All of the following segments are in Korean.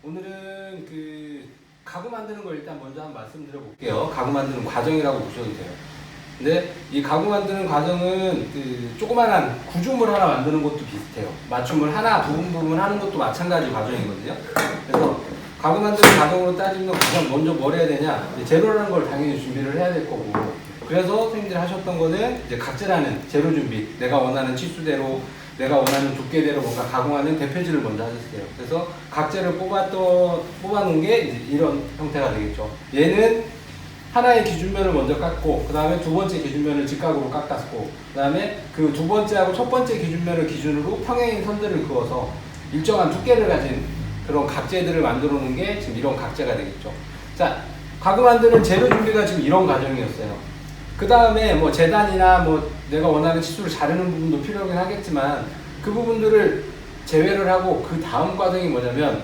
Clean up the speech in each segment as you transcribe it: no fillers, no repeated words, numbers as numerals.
오늘은 가구 만드는 걸 일단 먼저 한번 말씀드려 볼게요. 가구 만드는 과정이라고 보셔도 돼요. 근데 이 가구 만드는 과정은 조그만한 구조물 하나 만드는 것도 비슷해요. 맞춤을 하나 부분 하는 것도 마찬가지 과정이거든요. 그래서 가구 만드는 과정으로 따지면 가장 먼저 뭘 해야 되냐? 재료라는 걸 당연히 준비를 해야 될 거고, 그래서 선생님들이 하셨던 거는 이제 각재라는 재료 준비, 내가 원하는 치수대로 내가 원하는 두께대로 뭔가 가공하는 대표지를 먼저 하셨어요. 그래서 각재를 뽑아놓은 게 이제 이런 형태가 되겠죠. 얘는 하나의 기준면을 먼저 깎고, 그 다음에 두 번째 기준면을 직각으로 깎았고, 그 다음에 그 두 번째하고 첫 번째 기준면을 기준으로 평행인 선들을 그어서 일정한 두께를 가진 그런 각재들을 만들어 놓은 게 지금 이런 각재가 되겠죠. 자, 가구 만드는 재료 준비가 지금 이런 과정이었어요. 그 다음에 뭐 재단이나 뭐 내가 원하는 치수를 자르는 부분도 필요하긴 하겠지만, 그 부분들을 제외를 하고 그 다음 과정이 뭐냐면,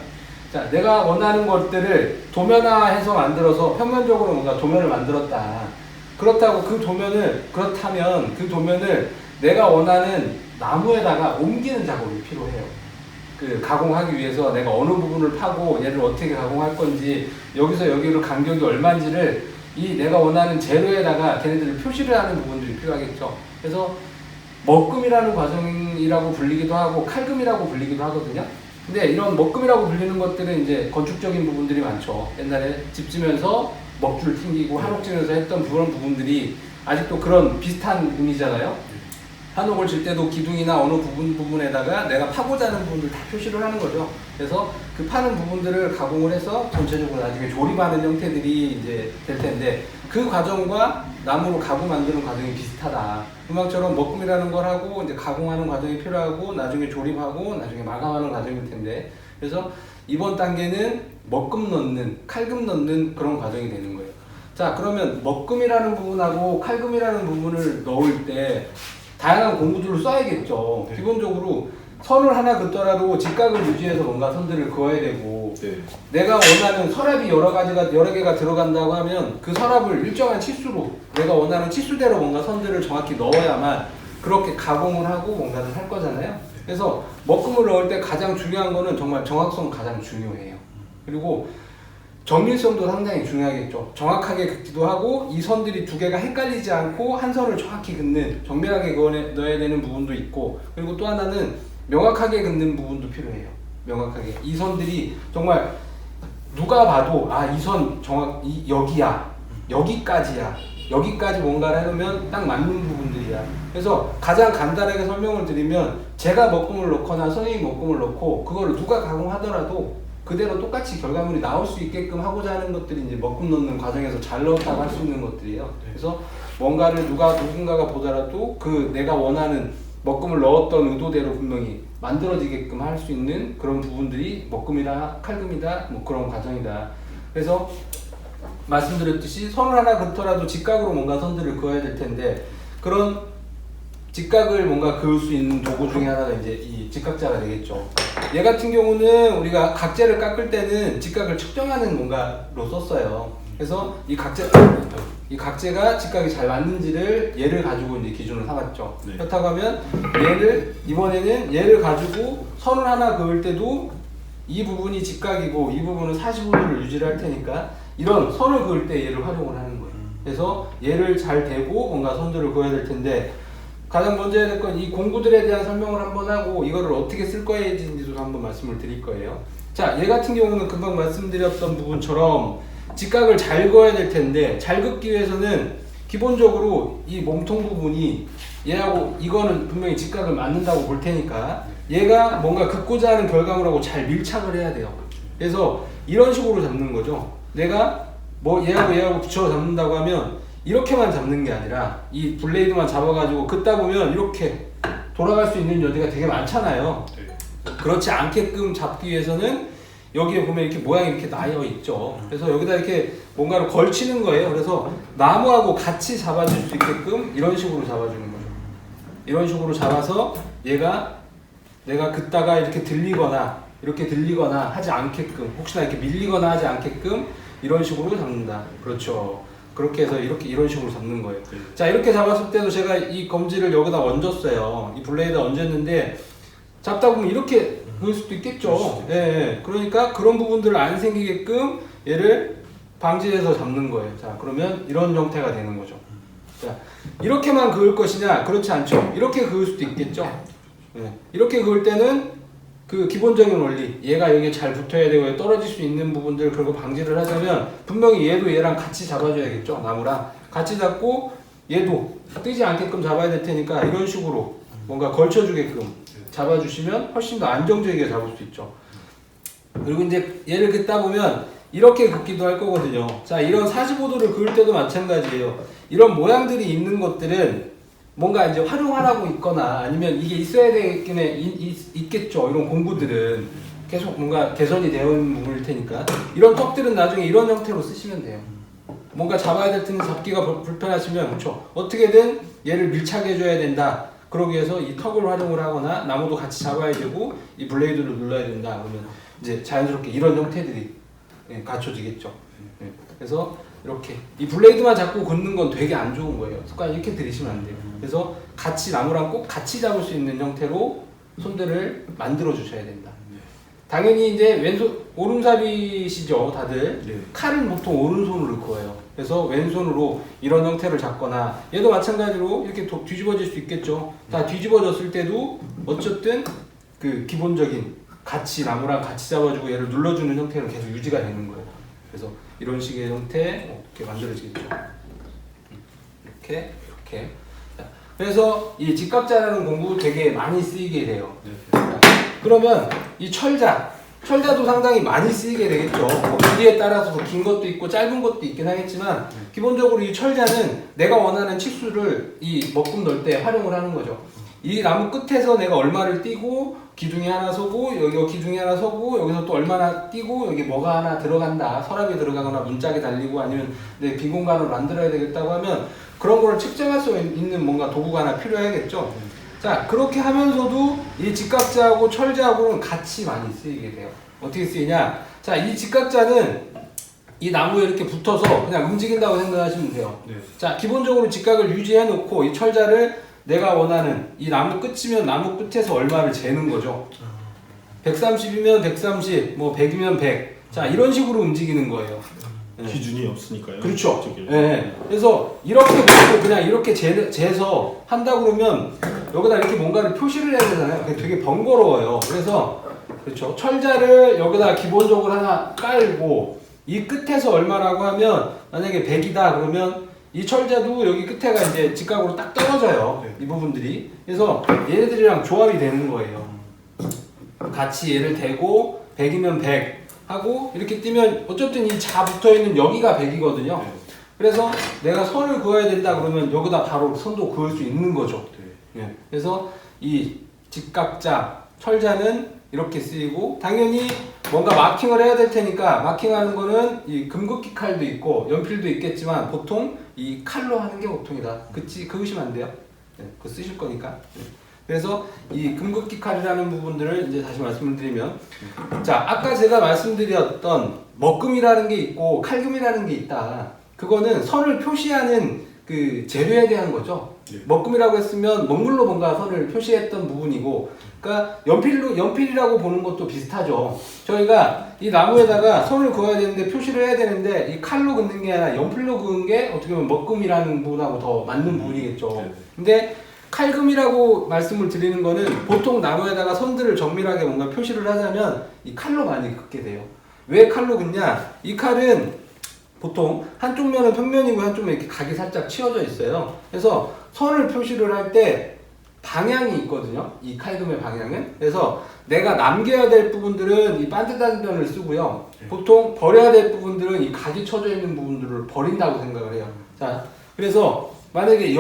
자, 내가 원하는 것들을 도면화해서 만들어서 평면적으로 뭔가 도면을 만들었다. 그렇다면 그 도면을 내가 원하는 나무에다가 옮기는 작업이 필요해요. 가공하기 위해서 내가 어느 부분을 파고 얘를 어떻게 가공할 건지, 여기서 여기로 간격이 얼마인지를 이 내가 원하는 재료에다가 걔네들을 표시를 하는 부분들이 필요하겠죠. 그래서 먹금이라는 과정이라고 불리기도 하고 칼금이라고 불리기도 하거든요. 근데 이런 먹금이라고 불리는 것들은 이제 건축적인 부분들이 많죠. 옛날에 집 지면서 먹줄 튕기고 한옥 지면서 했던 그런 부분들이 아직도 그런 비슷한 의미잖아요. 한옥을 질 때도 기둥이나 어느 부분에다가 내가 파고자 하는 부분들 다 표시를 하는 거죠. 그래서 그 파는 부분들을 가공을 해서 전체적으로 나중에 조립하는 형태들이 이제 될 텐데, 그 과정과 나무로 가구 만드는 과정이 비슷하다. 음악처럼 먹금이라는 걸 하고 이제 가공하는 과정이 필요하고, 나중에 조립하고 나중에 마감하는 과정일 텐데, 그래서 이번 단계는 먹금 넣는, 칼금 넣는 그런 과정이 되는 거예요. 자, 그러면 먹금이라는 부분하고 칼금이라는 부분을 넣을 때 다양한 공구들을 써야겠죠. 네. 기본적으로 선을 하나 긋더라도 직각을 유지해서 뭔가 선들을 그어야 되고, 네. 내가 원하는 서랍이 여러 개가 들어간다고 하면 그 서랍을 일정한 치수로 내가 원하는 치수대로 뭔가 선들을 정확히 넣어야만 그렇게 가공을 하고 뭔가를 할 거잖아요. 그래서 먹금을 넣을 때 가장 중요한 거는 정말 정확성 가장 중요해요. 그리고 정밀성도 상당히 중요하겠죠. 정확하게 긋기도 하고, 이 선들이 두 개가 헷갈리지 않고 한 선을 정확히 긋는, 정밀하게 넣어야 되는 부분도 있고, 그리고 또 하나는 명확하게 긋는 부분도 필요해요. 명확하게. 이 선들이 정말 누가 봐도 이 선 여기야, 여기까지야, 여기까지 뭔가를 해놓으면 딱 맞는 부분들이야. 그래서 가장 간단하게 설명을 드리면, 제가 먹금을 넣거나 선생님이 먹금을 넣고 그걸 누가 가공하더라도 그대로 똑같이 결과물이 나올 수 있게끔 하고자 하는 것들이 이제 먹금 넣는 과정에서 잘 넣었다고 할 수 있는 것들이에요. 그래서 뭔가를 누군가가 보더라도 내가 원하는 먹금을 넣었던 의도대로 분명히 만들어지게끔 할 수 있는 그런 부분들이 먹금이다, 칼금이다, 뭐 그런 과정이다. 그래서 말씀드렸듯이 선을 하나 긋더라도 직각으로 뭔가 선들을 그어야 될 텐데, 그런 직각을 뭔가 그을 수 있는 도구 중에 하나가 이제 이 직각자가 되겠죠. 얘 같은 경우는 우리가 각재를 깎을 때는 직각을 측정하는 뭔가로 썼어요. 그래서 이 각재가 직각이 잘 맞는지를 얘를 가지고 이제 기준을 삼았죠. 네. 그렇다고 하면 이번에는 얘를 가지고 선을 하나 그을 때도 이 부분이 직각이고 이 부분은 45도를 유지를 할 테니까 이런 선을 그을 때 얘를 활용을 하는 거예요. 그래서 얘를 잘 대고 뭔가 선들을 그어야 될 텐데, 가장 먼저 해야 될 건 이 공구들에 대한 설명을 한번 하고 이거를 어떻게 쓸 거인지도 한번 말씀을 드릴 거예요. 자, 얘 같은 경우는 금방 말씀드렸던 부분처럼 직각을 잘 그어야 될 텐데, 잘 긋기 위해서는 기본적으로 이 몸통 부분이 얘하고 이거는 분명히 직각을 맞는다고 볼 테니까 얘가 뭔가 긋고자 하는 결과물하고 잘 밀착을 해야 돼요. 그래서 이런 식으로 잡는 거죠. 내가 뭐 얘하고 붙여 잡는다고 하면 이렇게만 잡는 게 아니라 이 블레이드만 잡아가지고 긋다 보면 이렇게 돌아갈 수 있는 여지가 되게 많잖아요. 그렇지 않게끔 잡기 위해서는 여기에 보면 이렇게 모양이 이렇게 나여 있죠. 그래서 여기다 이렇게 뭔가를 걸치는 거예요. 그래서 나무하고 같이 잡아줄 수 있게끔 이런 식으로 잡아주는 거죠. 이런 식으로 잡아서 얘가 내가 긋다가 이렇게 들리거나 하지 않게끔, 혹시나 이렇게 밀리거나 하지 않게끔 이런 식으로 잡는다. 그렇죠. 그렇게 해서 이런 식으로 잡는 거예요. 자, 이렇게 잡았을 때도 제가 이 검지를 여기다 얹었어요. 이 블레이드 얹었는데 잡다 보면 이렇게 그을 수도 있겠죠. 예, 예. 그러니까 그런 부분들을 안 생기게끔 얘를 방지해서 잡는 거예요. 자, 그러면 이런 형태가 되는 거죠. 자, 이렇게만 그을 것이냐? 그렇지 않죠. 이렇게 그을 수도 있겠죠. 예. 이렇게 그을 때는 그 기본적인 원리, 얘가 여기에 잘 붙어야 되고 떨어질 수 있는 부분들 그런 거 방지를 하자면 분명히 얘도 얘랑 같이 잡아줘야겠죠. 나무랑 같이 잡고 얘도 뜨지 않게끔 잡아야 될 테니까 이런 식으로 뭔가 걸쳐주게끔 잡아주시면 훨씬 더 안정적이게 잡을 수 있죠. 그리고 이제 얘를 긋다 보면 이렇게 긋기도 할 거거든요. 자, 이런 45도를 그을 때도 마찬가지예요. 이런 모양들이 있는 것들은 뭔가 이제 활용하라고 있거나 아니면 이게 있어야 되긴 있겠죠. 이런 공구들은 계속 뭔가 개선이 되어 있는 부분일 테니까 이런 턱들은 나중에 이런 형태로 쓰시면 돼요. 뭔가 잡아야 될 텐데 잡기가 불편하시면 그렇죠. 어떻게든 얘를 밀착해 줘야 된다. 그러기 위해서 이 턱을 활용을 하거나 나무도 같이 잡아야 되고 이 블레이드를 눌러야 된다. 그러면 이제 자연스럽게 이런 형태들이 갖춰지겠죠. 그래서 이렇게 이 블레이드만 잡고 긋는 건 되게 안 좋은 거예요. 습관 이렇게 들이시면 안 돼요. 그래서 같이 나무랑 꼭 같이 잡을 수 있는 형태로 손들을 만들어 주셔야 된다. 당연히 이제 왼손 오른삽이시죠, 다들. 네. 칼은 보통 오른손으로 그어요. 그래서 왼손으로 이런 형태를 잡거나 얘도 마찬가지로 이렇게 뒤집어질 수 있겠죠. 다 뒤집어졌을 때도 어쨌든 그 기본적인 같이 나무랑 같이 잡아주고 얘를 눌러주는 형태는 계속 유지가 되는 거예요. 그래서 이런 식의 형태 이렇게 만들어지겠죠. 이렇게. 자, 그래서 이 직각자라는 공부 되게 많이 쓰이게 돼요. 자, 그러면 이 철자도 상당히 많이 쓰이게 되겠죠. 뭐 길이에 따라서 긴 것도 있고 짧은 것도 있긴 하겠지만 기본적으로 이 철자는 내가 원하는 치수를 이 먹금 넣을 때 활용을 하는 거죠. 이 나무 끝에서 내가 얼마를 띄고 기둥이 하나 서고 여기 기둥이 하나 서고 여기서 또 얼마나 띄고 여기 뭐가 하나 들어간다, 서랍이 들어가거나 문짝이 달리고 아니면 내 빈 공간을 만들어야 되겠다고 하면 그런 거를 측정할 수 있는 뭔가 도구가 하나 필요하겠죠. 자, 그렇게 하면서도 이 직각자하고 철자하고는 같이 많이 쓰이게 돼요. 어떻게 쓰이냐? 자, 이 직각자는 이 나무에 이렇게 붙어서 그냥 움직인다고 생각하시면 돼요. 네. 자, 기본적으로 직각을 유지해 놓고 이 철자를 내가 원하는 이 나무 끝이면 나무 끝에서 얼마를 재는 거죠. 130이면 130, 뭐 100이면 100. 자, 이런 식으로 움직이는 거예요. 기준이 없으니까요. 그렇죠. 네. 그래서 이렇게 놓고 그냥 이렇게 재서 한다 그러면 여기다 이렇게 뭔가를 표시를 해야 되잖아요. 되게 번거로워요. 그래서 그렇죠. 철자를 여기다 기본적으로 하나 깔고 이 끝에서 얼마라고 하면 만약에 100이다 그러면 이 철자도 여기 끝에가 이제 직각으로 딱 떨어져요. 네. 이 부분들이. 그래서 얘네들이랑 조합이 되는 거예요. 같이 얘를 대고 100이면 100 하고 이렇게 뛰면 어쨌든 이 자 붙어있는 여기가 100이거든요. 네. 그래서 내가 선을 그어야 된다 그러면 여기다 바로 선도 그을 수 있는 거죠. 네. 그래서 이 직각자, 철자는 이렇게 쓰이고 당연히 뭔가 마킹을 해야 될 테니까 마킹하는 거는 이 금극기 칼도 있고 연필도 있겠지만 보통 이 칼로 하는 게 보통이다. 그으시면 안 돼요. 그거 쓰실 거니까. 그래서 이 금극기 칼이라는 부분들을 이제 다시 말씀을 드리면 자, 아까 제가 말씀드렸던 먹금이라는 게 있고 칼금이라는 게 있다. 그거는 선을 표시하는 그 재료에 대한 거죠. 네. 먹금이라고 했으면 먹물로 뭔가 선을 표시했던 부분이고, 그러니까 연필이라고 보는 것도 비슷하죠. 저희가 이 나무에다가 선을 그어야 되는데 표시를 해야 되는데 이 칼로 긋는 게 아니라 연필로 그은 게 어떻게 보면 먹금이라는 부분하고 더 맞는 부분이겠죠. 네. 근데 칼금이라고 말씀을 드리는 거는 보통 나무에다가 선들을 정밀하게 뭔가 표시를 하자면 이 칼로 많이 긋게 돼요. 왜 칼로 긋냐? 이 칼은 보통 한쪽 면은 평면이고 한쪽 면은 이렇게 각이 살짝 치어져 있어요. 그래서 선을 표시를 할 때 방향이 있거든요. 이 칼금의 방향은. 그래서 내가 남겨야 될 부분들은 이 반듯한 면을 쓰고요. 보통 버려야 될 부분들은 이 각이 쳐져 있는 부분들을 버린다고 생각을 해요. 자, 그래서 만약에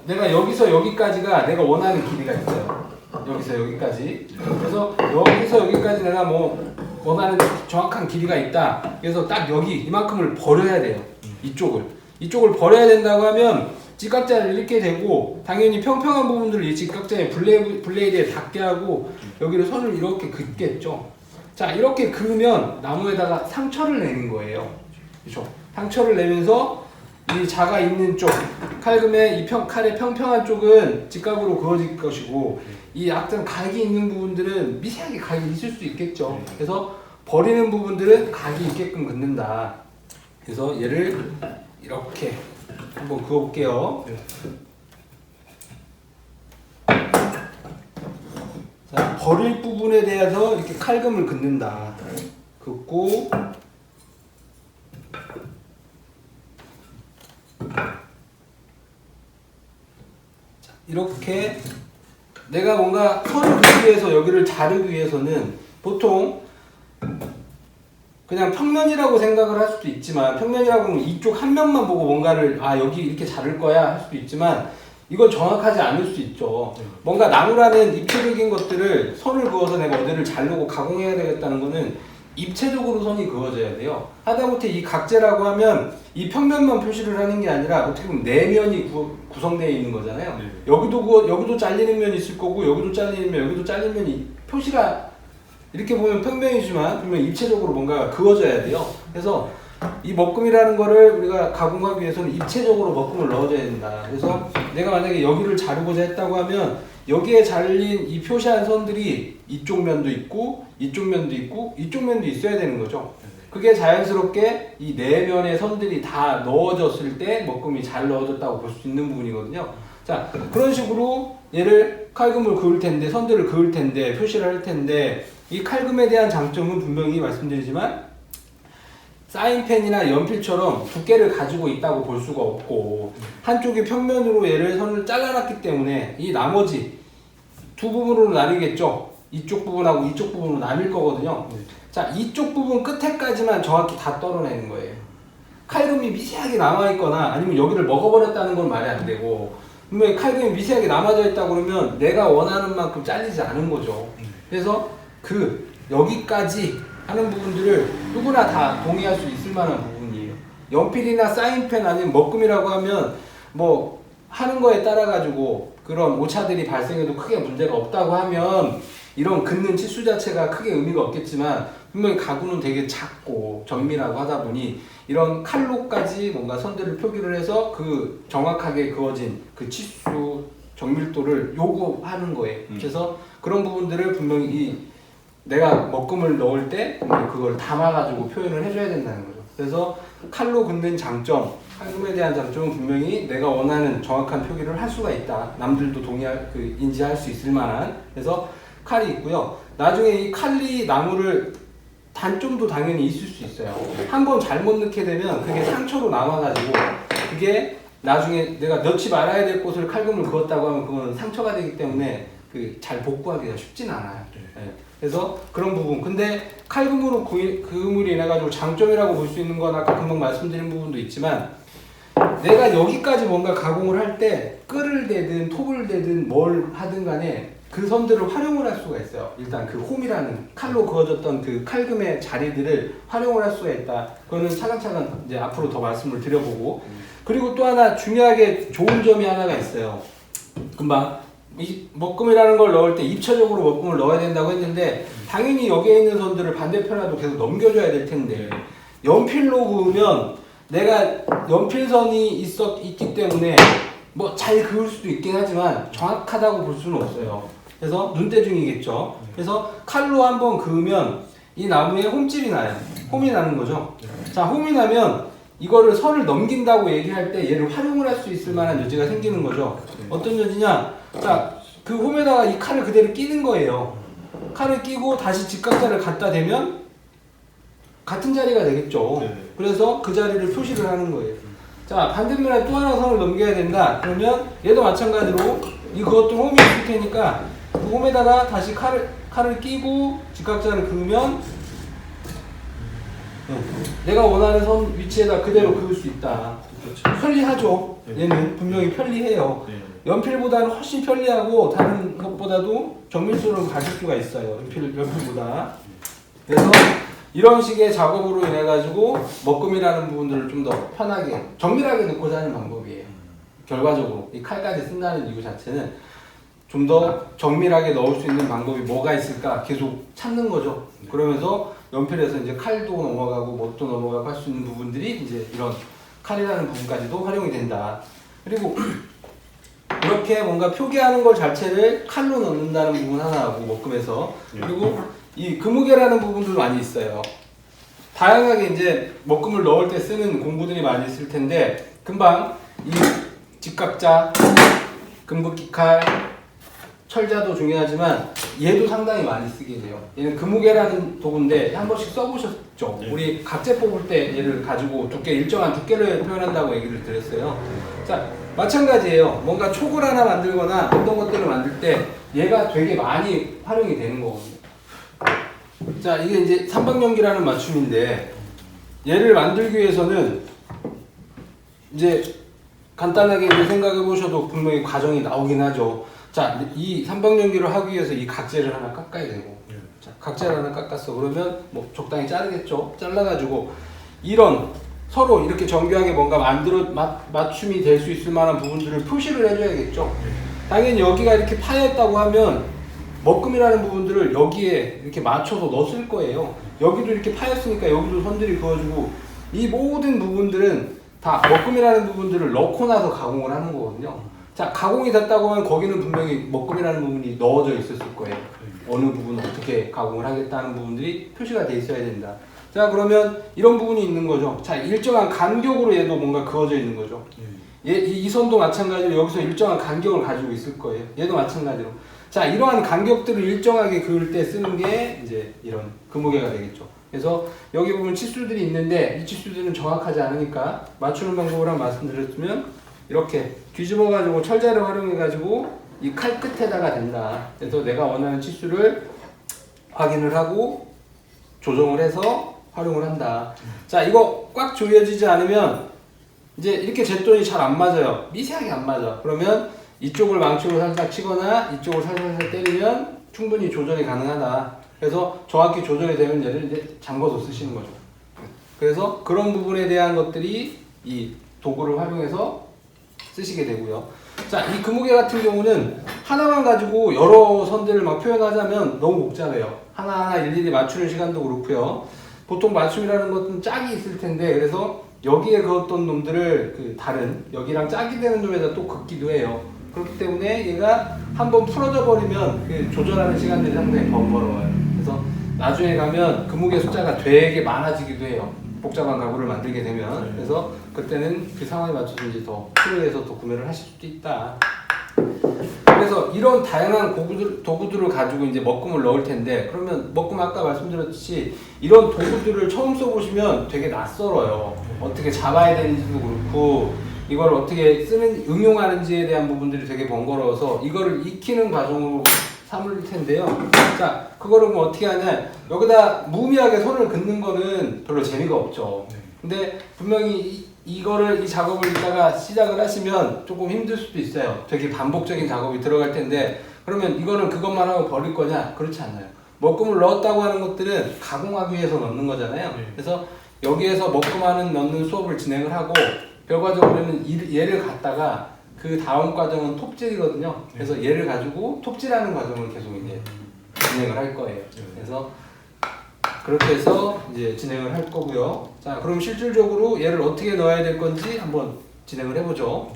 내가 여기서 여기까지가 내가 원하는 길이가 있어요. 여기서 여기까지. 그래서 여기서 여기까지 내가 뭐 원하는 정확한 길이가 있다. 그래서 딱 여기 이만큼을 버려야 돼요. 이쪽을 버려야 된다고 하면 직각자를 이렇게 되고 당연히 평평한 부분들을 이 직각자의 블레이드에 닿게 하고 여기를 선을 이렇게 긋겠죠. 자, 이렇게 그으면 나무에다가 상처를 내는 거예요. 그렇죠? 상처를 내면서 이 자가 있는 쪽, 칼금의 칼의 평평한 쪽은 직각으로 그어질 것이고 이 약간 각이 있는 부분들은 미세하게 각이 있을 수 있겠죠. 그래서 버리는 부분들은 각이 있게끔 긋는다. 그래서 얘를 이렇게 한번 그어볼게요. 자, 버릴 부분에 대해서 이렇게 칼금을 긋는다. 긋고 자, 이렇게 내가 뭔가 선을 긋기 위해서 여기를 자르기 위해서는 보통 그냥 평면이라고 생각을 할 수도 있지만 평면이라고 하면 이쪽 한 면만 보고 뭔가를 여기 이렇게 자를 거야 할 수도 있지만 이건 정확하지 않을 수 있죠. 뭔가 나무라는 입체적인 것들을 선을 그어서 내가 어디를 자르고 가공해야 되겠다는 거는 입체적으로 선이 그어져야 돼요. 하다못해 이 각재라고 하면 이 평면만 표시를 하는 게 아니라 어떻게 보면 내면이 구성되어 있는 거잖아요. 여기도 잘리는 면이 있을 거고 여기도 잘리는 면, 여기도 잘리는 면이 표시가 이렇게 보면 평면이지만 분명 입체적으로 뭔가 그어져야 돼요. 그래서 이 먹금이라는 거를 우리가 가공하기 위해서는 입체적으로 먹금을 넣어줘야 된다. 그래서 내가 만약에 여기를 자르고자 했다고 하면 여기에 잘린 이 표시한 선들이 이쪽 면도 있고 이쪽 면도 있고 이쪽 면도 있어야 되는 거죠. 그게 자연스럽게 이 네 면의 선들이 다 넣어졌을 때 먹금이 잘 넣어졌다고 볼 수 있는 부분이거든요. 자, 그런 식으로 얘를 칼금을 그을 텐데 선들을 그을 텐데 표시를 할 텐데 이 칼금에 대한 장점은 분명히 말씀드리지만 사인펜이나 연필처럼 두께를 가지고 있다고 볼 수가 없고 한쪽이 평면으로 얘를 선을 잘라놨기 때문에 이 나머지 두 부분으로 나뉘겠죠. 이쪽 부분하고 이쪽 부분으로 나뉠 거거든요. 자, 이쪽 부분 끝에까지만 정확히 다 떨어내는 거예요. 칼금이 미세하게 남아있거나 아니면 여기를 먹어버렸다는 건 말이 안 되고 분명히 칼금이 미세하게 남아져 있다 그러면 내가 원하는 만큼 잘리지 않은 거죠. 그래서 여기까지 하는 부분들을 누구나 다 동의할 수 있을 만한 부분이에요. 연필이나 사인펜 아니면 먹금이라고 하면 뭐 하는 거에 따라 가지고 그런 오차들이 발생해도 크게 문제가 없다고 하면 이런 긋는 치수 자체가 크게 의미가 없겠지만 분명히 가구는 되게 작고 정밀하고 하다 보니 이런 칼로까지 뭔가 선들을 표기를 해서 그 정확하게 그어진 그 치수 정밀도를 요구하는 거예요. 그래서 그런 부분들을 분명히 내가 먹금을 넣을 때 그걸 담아가지고 표현을 해줘야 된다는 거죠. 그래서 칼로 긋는 장점, 칼금에 대한 장점은 분명히 내가 원하는 정확한 표기를 할 수가 있다. 남들도 인지할 수 있을 만한. 그래서 칼이 있고요. 나중에 이 칼이 나무를 단점도 당연히 있을 수 있어요. 한번 잘못 넣게 되면 그게 상처로 남아가지고 그게 나중에 내가 넣지 말아야 될 곳을 칼금을 그었다고 하면 그건 상처가 되기 때문에 잘 복구하기가 쉽진 않아요. 네. 그래서 그런 부분. 근데 칼금으로 그음으로 인해 가지고 장점이라고 볼 수 있는 건 아까 금방 말씀드린 부분도 있지만 내가 여기까지 뭔가 가공을 할 때 끌을 대든 톱을 대든 뭘 하든 간에 그 선들을 활용을 할 수가 있어요. 일단 그 홈이라는 칼로 그어졌던 그 칼금의 자리들을 활용을 할 수가 있다. 그거는 차근차근 이제 앞으로 더 말씀을 드려보고 그리고 또 하나 중요하게 좋은 점이 하나가 있어요. 금방 이 먹금이라는 걸 넣을 때 입체적으로 먹금을 넣어야 된다고 했는데 당연히 여기에 있는 선들을 반대편에도 계속 넘겨줘야 될 텐데 연필로 그으면 내가 연필선이 있기 때문에 뭐 잘 그을 수도 있긴 하지만 정확하다고 볼 수는 없어요. 그래서 눈대중이겠죠. 그래서 칼로 한번 그으면 이 나무에 홈집이 나요. 홈이 나는 거죠. 자, 홈이 나면 이거를 선을 넘긴다고 얘기할 때 얘를 활용을 할 수 있을 만한 여지가 생기는 거죠. 어떤 여지냐? 자, 그 홈에다가 이 칼을 그대로 끼는 거예요. 칼을 끼고 다시 직각자를 갖다 대면 같은 자리가 되겠죠. 그래서 그 자리를 표시를 하는 거예요. 자, 반대면에 또 하나 선을 넘겨야 된다. 그러면 얘도 마찬가지로 그것도 홈이 있을 테니까 그 홈에다가 다시 칼을 끼고 직각자를 그으면 내가 원하는 선 위치에다 그대로 그을 수 있다. 편리하죠. 얘는 분명히 편리해요. 연필보다는 훨씬 편리하고 다른 것보다도 정밀도를 가질 수가 있어요. 연필보다. 그래서 이런 식의 작업으로 인해 가지고 먹금이라는 부분들을 좀 더 편하게 정밀하게 넣고자 하는 방법이에요. 결과적으로 이 칼까지 쓴다는 이유 자체는 좀 더 정밀하게 넣을 수 있는 방법이 뭐가 있을까 계속 찾는 거죠. 그러면서 연필에서 이제 칼도 넘어가고 뭣도 넘어가고 할 수 있는 부분들이 이제 이런 칼이라는 부분까지도 활용이 된다. 그리고 이렇게 뭔가 표기하는 것 자체를 칼로 넣는다는 부분 하나하고 먹금에서 그리고 이 금우개라는 부분도 많이 있어요. 다양하게 이제 먹금을 넣을 때 쓰는 공구들이 많이 있을 텐데 금방 이 직각자, 금극기칼, 철자도 중요하지만 얘도 상당히 많이 쓰게 돼요. 얘는 금우개라는 도구인데 한 번씩 써보셨죠? 네. 우리 각재 뽑을 때 얘를 가지고 두께 일정한 두께를 표현한다고 얘기를 드렸어요. 자, 마찬가지예요. 뭔가 촉을 하나 만들거나 어떤 것들을 만들 때 얘가 되게 많이 활용이 되는 거거든요. 자, 이게 이제 삼방연기라는 맞춤인데 얘를 만들기 위해서는 이제 간단하게 이제 생각해 보셔도 분명히 과정이 나오긴 하죠. 자, 이 삼방연기를 하기 위해서 이 각재를 하나 깎아야 되고, 자, 각재를 하나 깎았어. 그러면 뭐 적당히 자르겠죠. 잘라가지고 이런 서로 이렇게 정교하게 뭔가 맞춤이 될 수 있을 만한 부분들을 표시를 해줘야겠죠. 당연히 여기가 이렇게 파였다고 하면 먹금이라는 부분들을 여기에 이렇게 맞춰서 넣었을 거예요. 여기도 이렇게 파였으니까 여기도 선들이 그어주고 이 모든 부분들은 다 먹금이라는 부분들을 넣고 나서 가공을 하는 거거든요. 자, 가공이 됐다고 하면 거기는 분명히 먹금이라는 부분이 넣어져 있었을 거예요. 어느 부분 어떻게 가공을 하겠다는 부분들이 표시가 돼 있어야 된다. 자, 그러면 이런 부분이 있는 거죠. 자, 일정한 간격으로 얘도 뭔가 그어져 있는 거죠. 이 선도 마찬가지로 여기서 일정한 간격을 가지고 있을 거예요. 얘도 마찬가지로. 자, 이러한 간격들을 일정하게 그을 때 쓰는 게 이제 이런 금우개가 되겠죠. 그래서 여기 보면 치수들이 있는데 이 치수들은 정확하지 않으니까 맞추는 방법을 한번 말씀드렸으면 이렇게 뒤집어 가지고 철자를 활용해 가지고 이 칼 끝에다가 댄다. 그래서 내가 원하는 치수를 확인을 하고 조정을 해서 활용을 한다. 자, 이거 꽉 조여지지 않으면 이제 이렇게 잿돈이 잘 안 맞아요. 미세하게 안 맞아. 그러면 이쪽을 망치로 살짝 치거나 이쪽을 살살 때리면 충분히 조절이 가능하다. 그래서 정확히 조절이 되면 얘를 이제 잠궈서 쓰시는 거죠. 그래서 그런 부분에 대한 것들이 이 도구를 활용해서 쓰시게 되고요. 자, 이 금우개 같은 경우는 하나만 가지고 여러 선들을 막 표현하자면 너무 복잡해요. 하나하나 일일이 맞추는 시간도 그렇고요. 보통 맞춤이라는 것은 짝이 있을 텐데 그래서 여기에 그었던 놈들을 그 다른 여기랑 짝이 되는 놈에다 또 긋기도 해요. 그렇기 때문에 얘가 한번 풀어져 버리면 그 조절하는 시간들이 상당히 번거로워요. 그래서 나중에 가면 금우개 숫자가 되게 많아지기도 해요. 복잡한 가구를 만들게 되면. 그래서 그때는 그 상황에 맞춰서 이제 더 필요해서 더 구매를 하실 수도 있다. 그래서 이런 다양한 도구들을 가지고 이제 먹금을 넣을 텐데 그러면 먹금 아까 말씀드렸듯이 이런 도구들을 처음 써보시면 되게 낯설어요. 어떻게 잡아야 되는지도 그렇고 이걸 어떻게 응용하는지에 대한 부분들이 되게 번거로워서 이거를 익히는 과정으로 삼을 텐데요. 자, 그거를 뭐 어떻게 하냐. 여기다 무미하게 손을 긋는 거는 별로 재미가 없죠. 근데 분명히 이 작업을 이따가 시작을 하시면 조금 힘들 수도 있어요. 되게 반복적인 작업이 들어갈 텐데 그러면 이거는 그것만 하고 버릴 거냐? 그렇지 않아요. 먹금을 넣었다고 하는 것들은 가공하기 위해서 넣는 거잖아요. 그래서 여기에서 먹금하는 넣는 수업을 진행을 하고 결과적으로는 얘를 갖다가 그 다음 과정은 톱질이거든요. 그래서 얘를 가지고 톱질하는 과정을 계속 이제 진행을 할 거예요. 그래서 그렇게 해서 이제 진행을 할 거고요. 자, 그럼 실질적으로 얘를 어떻게 넣어야 될 건지 한번 진행을 해보죠.